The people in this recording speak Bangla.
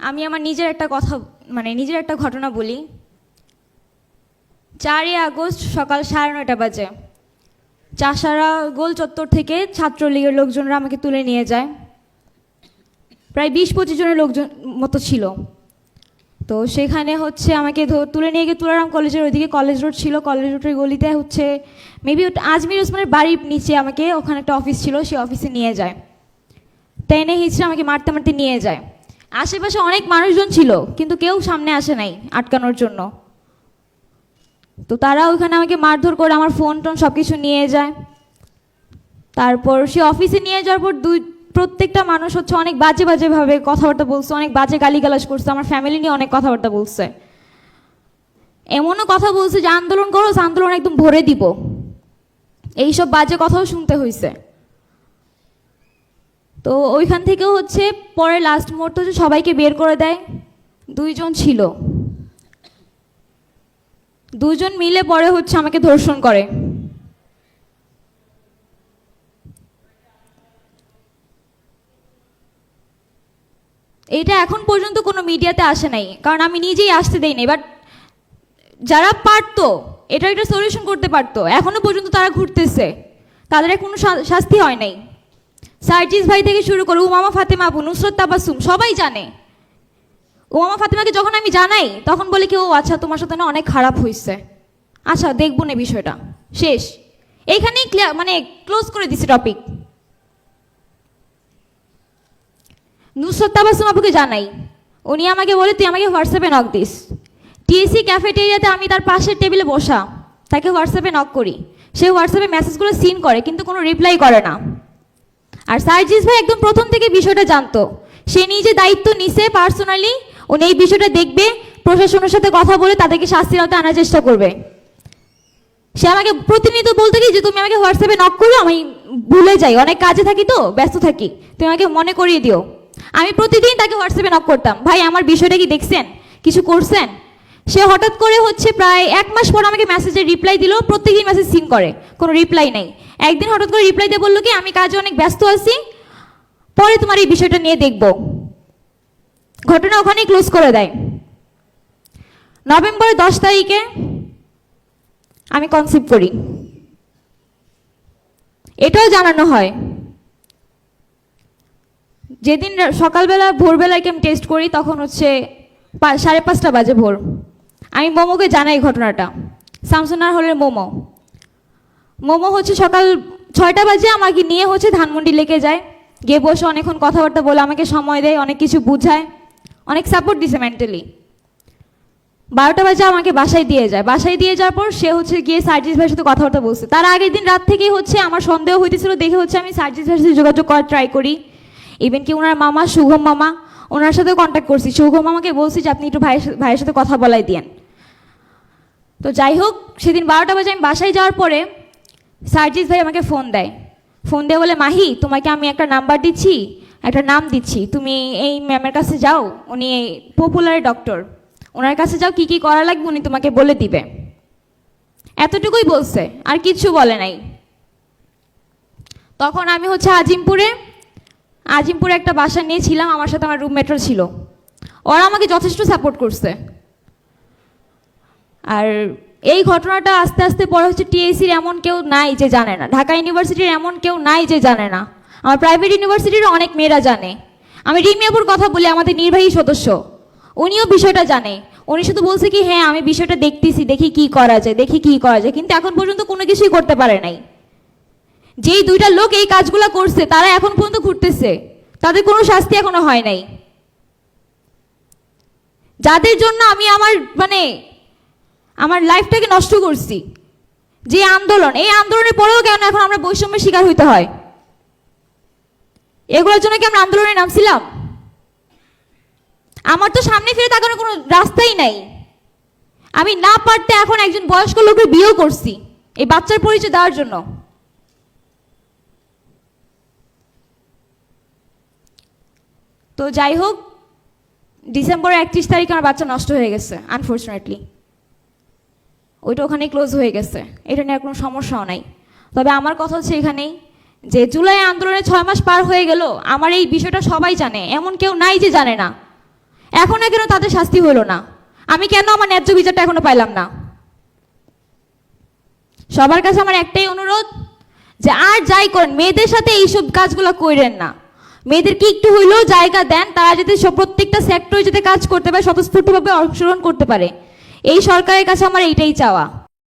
আমি আমার নিজের একটা কথা নিজের একটা ঘটনা বলি। 4ই আগস্ট সকাল 9:30 বাজে চাষারা গোল চত্বর থেকে ছাত্রলীগের লোকজনরা আমাকে তুলে নিয়ে যায়। প্রায় 20-25 জনের লোকজন মতো ছিল। তো সেখানে আমাকে তুলে নিয়ে গিয়ে তুলারাম কলেজের ওইদিকে কলেজ রোড ছিল, কলেজ রোডের গলিতে মেবি আজমির ওসমানের বাড়ির নিচে আমাকে ওখানে একটা অফিস ছিল, সেই অফিসে নিয়ে যায়। টেনে হিচড়ে আমাকে মারতে মারতে নিয়ে যায়। আশেপাশে অনেক মানুষজন ছিল কিন্তু কেউ সামনে আসে নাই আটকানোর জন্য। তো তারা ওইখানে আমাকে মারধর করে আমার ফোন টোন সব কিছু নিয়ে যায়। তারপর সে অফিসে নিয়ে যাওয়ার পর প্রত্যেকটা মানুষ অনেক বাজে বাজেভাবে কথাবার্তা বলছে, অনেক বাজে গালিগালাজ করছে, আমার ফ্যামিলি নিয়ে অনেক কথাবার্তা বলছে। এমনও কথা বলছে যে আন্দোলন করো, আন্দোলন একদম ভরে দিব, এইসব বাজে কথাও শুনতে হয়েছে। তো ওইখান থেকে পরে লাস্ট মুহূর্ত সবাইকে বের করে দেয়। 2 জন ছিল, 2 জন মিলে পরে আমাকে ধর্ষণ করে। এটা এখন পর্যন্ত কোনো মিডিয়াতে আসে নাই, কারণ আমি নিজেই আসতে দেই নাই। বাট যারা পারতো এটা একটা সলিউশন করতে পারতো, এখনো পর্যন্ত তারা ঘুরতেছে, তাদের কোনো শাস্তি হয় নাই। সার্জিস ভাই থেকে শুরু করে উমামা ফাতেমা আপু, নুসরত তাবাসসুম, সবাই জানে। উমামা ফাতেমাকে যখন আমি জানাই তখন বলে কি, ও আচ্ছা তোমার সাথে না অনেক খারাপ হয়েছে, আচ্ছা দেখবো না বিষয়টা, শেষ। এইখানেই ক্লোজ করে দিছে টপিক। নুসরত তাবাসসুম আপুকে জানাই, উনি আমাকে বলে তুই আমাকে হোয়াটসঅ্যাপে নক দিস। টিএসসি ক্যাফেটেরিয়াতে আমি তার পাশের টেবিলে বসা, তাকে হোয়াটসঅ্যাপে নক করি, সে হোয়াটসঅ্যাপে মেসেজগুলো সিন করে কিন্তু কোনো রিপ্লাই করে না। আর সার্জিস ভাই একদম প্রথম থেকে বিষয়টা জানতো, সে নিজে দায়িত্ব নিছে পার্সোনালি, উনি এই বিষয়টা দেখবে, প্রশাসনের সাথে কথা বলে তাদেরকে শাস্তির আওতায় আনার চেষ্টা করবে। সে আমাকে প্রতিনিয়ত বলতে কি যে তুমি আমাকে হোয়াটসঅ্যাপে নক করো, আমি ভুলে যাই, অনেক কাজে থাকি তো, ব্যস্ত থাকি, তুমি আমাকে মনে করিয়ে দিও। আমি প্রতিদিন তাকে হোয়াটসঅ্যাপে নক করতাম, ভাই আমার বিষয়টা কি দেখছেন, কিছু করছেন? সে হঠাৎ করে প্রায় 1 মাস পর আমাকে মেসেজের রিপ্লাই দিল, প্রত্যেকদিন মেসেজ সিন করে, কোনো রিপ্লাই নেই। একদিন হঠাৎ করে রিপ্লাই দিয়ে বললো কি আমি কাজে অনেক ব্যস্ত আছি, পরে তোমার এই বিষয়টা নিয়ে দেখব। ঘটনা ওখানেই ক্লোজ করে দেয়। নভেম্বরের 10 তারিখে আমি কনসিভ করি, এটাও জানানো হয়। যেদিন সকালবেলা ভোরবেলাকে আমি টেস্ট করি তখন 5:30 বাজে ভোর। আমি মোমোকে জানাই ঘটনাটা, শামসুনার হলের মোমো সকাল 6টা বাজে আমাকে নিয়ে ধানমন্ডি লেকে যায়, গিয়ে বসে অনেকক্ষণ কথাবার্তা বলে আমাকে সময় দেয়, অনেক কিছু বুঝায়, অনেক সাপোর্ট দিছে মেন্টালি। 12টা বাজে আমাকে বাসায় দিয়ে যায়। বাসায় দিয়ে যাওয়ার পর সে গিয়ে সার্জিস ভাইয়ের সাথে কথাবার্তা বলছে। তার আগের দিন রাত থেকেই আমার সন্দেহ হইতেছিল, দেখে আমি সার্জিস ভাইয়ের সাথে যোগাযোগ করার ট্রাই করি। ইভেন কি ওনার মামা শুভম মামা, ওনার সাথেও কন্ট্যাক্ট করছি। শুভম মামাকে বলছি যে আপনি একটু ভাইয়ের সাথে কথা বলাই দিয়েন। তো যাই হোক, সেদিন 12টা বাজে আমি বাসায় যাওয়ার পরে সার্জিস ভাই আমাকে ফোন দেয়। ফোন দিয়ে বলে, মাহি তোমাকে আমি একটা নাম্বার দিচ্ছি, একটা নাম দিচ্ছি, তুমি এই ম্যামের কাছে যাও, উনি পপুলার ডক্টর, ওনার কাছে যাও, কি কি করা লাগবে উনি তোমাকে বলে দিবে। এতটুকুই বলছে, আর কিচ্ছু বলে নাই। তখন আমি আজিমপুরে একটা বাসা নিয়েছিলাম, আমার সাথে আমার রুমমেটও ছিল, ওরা আমাকে যথেষ্ট সাপোর্ট করছে। আর এই ঘটনাটা আস্তে আস্তে পরে টিএসসির এমন কেউ নাই যে জানে না, ঢাকা ইউনিভার্সিটির এমন কেউ নাই যে জানে না, আমার প্রাইভেট ইউনিভার্সিটির অনেক মেয়েরা জানে। আমি রিমিয়াপুর কথা বলি, আমাদের নির্বাহী সদস্য, উনিও বিষয়টা জানে। উনি শুধু বলছে কি হ্যাঁ আমি বিষয়টা দেখতেছি, দেখি কি করা যায়, কিন্তু এখন পর্যন্ত কোনো কিছুই করতে পারে নাই। যেই 2টা লোক এই কাজগুলো করছে তারা এখন পর্যন্ত ঘুরতেছে, তাদের কোনো শাস্তি এখনো হয় নাই। যাদের জন্য আমি আমার লাইফটাকে নষ্ট করছি, যে আন্দোলন, এই আন্দোলনের পরেও কেন এখন আমরা বৈষম্যের শিকার হইতে হয়? এগুলোর জন্য কি আমরা আন্দোলনে নামছিলাম? আমার তো সামনে ফিরে তাকানোর কোনো রাস্তাই নাই। আমি না পারতে এখন একজন বয়স্ক লোকের বিয়েও করছি এই বাচ্চার পরিচয় দেওয়ার জন্য। তো যাই হোক, ডিসেম্বরের 31 তারিখে আমার বাচ্চা নষ্ট হয়ে গেছে আনফর্চুনেটলি, ওইটা ওখানে ক্লোজ হয়ে গেছে, এটা নিয়ে কোনো সমস্যাও নাই। তবে আমার কথা এখানেই যে জুলাই আন্দোলনে 6 মাস পার হয়ে গেল, আমার এই বিষয়টা সবাই জানে, এমন কেউ নাই যে জানে না। এখনো কেন তাদের শাস্তি হলো না? আমি কেন আমার ন্যায্য বিচারটা এখনো পাইলাম না? সবার কাছে আমার একটাই অনুরোধ, যে আর যাই করেন মেয়েদের সাথে এইসব কাজগুলো করেন না। মেয়েদেরকে একটু হইলেও জায়গা দেন, তারা যাতে প্রত্যেকটা সেক্টরে যাতে কাজ করতে পারে, স্বতঃস্ফূর্তভাবে অংশগ্রহণ করতে পারে। এই সরকারের কাছে আমার এইটাই চাওয়া।